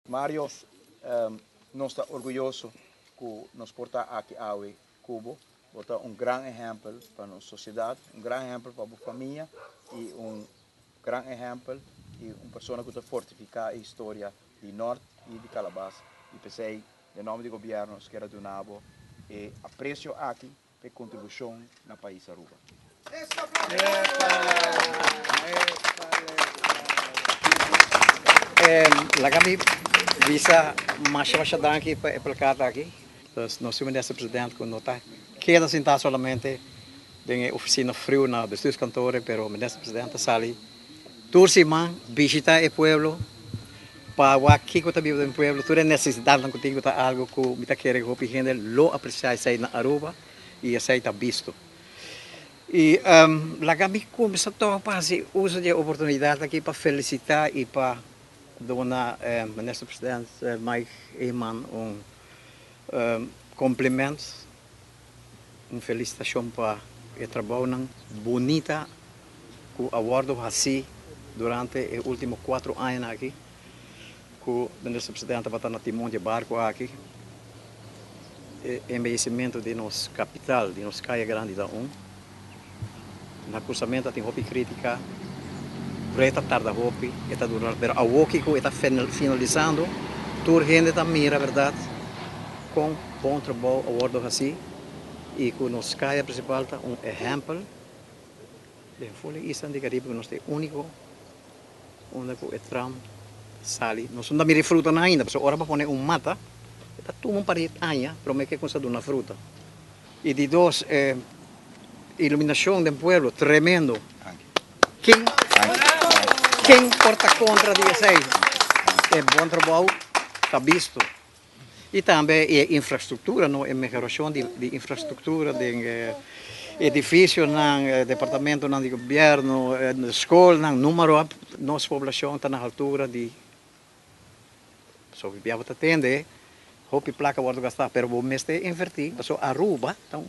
Mario não está orgulhoso que nos porta aqui a Cuba. Bota um grande exemplo para a nossa sociedade, um grande exemplo para a família e um grande exemplo e uma pessoa que está fortificar a história de Norte e de Calabás. E pensei, em nome do governo, que era do Nabo, e aprecio aqui a contribuição no país Aruba. La kami bisa masya danki para aqui. Nós somos nesse presidente que não está queda sentar solamente em oficina frio na dos cantores, pero nesse presidente sali tursi man visita o pueblo para aqui que está vivo no pueblo, toda necessidade não contigo tá algo que me tá querendo que gente lo apreciar sai na Aruba e sai tá visto. E la kami começa a fazer uso de oportunidade aqui para felicitar e para donar ministro presidente Mike Eman complimento, uma felicitação para o trabalho bonita que o awardo assim durante os últimos 4 anos aqui, que o ministro presidente vai estar na timão de barco aqui, embellecimento de nossa capital, de nossa caia grande da na cruzamento tem roupa crítica, preta tarda roupa, está durando, mas a walkie está finalizando, toda gente está mira, verdade, com bom trabalho, awardo assim, e que nos caia principal está exemplo, de folha isso de Caribe que nós temos único, onde o tram sali, nós não temos fruta ainda, porque agora para poner mata, está tudo para aña, pero me que consta de uma fruta. E de dois, iluminação do pueblo, tremendo. Quem porta contra de vocês? É bom trabalho, está visto. E também a infraestrutura, não? A melhoração de infraestrutura, de edifícios, no departamento do governo, na escola, no número, nossa população está na altura de. Só que viava atender, roupa e placa vou gastar, mas vou mestre invertir. Só Aruba, então,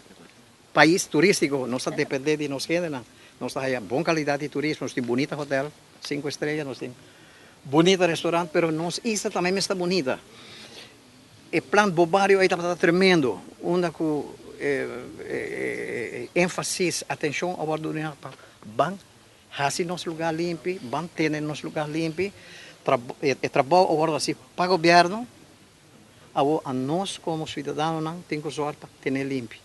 país turístico, não está dependendo de nós gente, não. Nós temos boa qualidade de turismo, nós temos bonita hotel, 5 estrelas, nós temos bonita restaurante, mas nossa isla também está bonita. O plano bombário aí está tremendo, onde com ênfase, atenção ao bordo do ban, fazer nosso lugar limpo, manter nosso lugar limpo, trabalho ao bordo assim para o governo, a nós como cidadãos temos que sorte para ter limpo.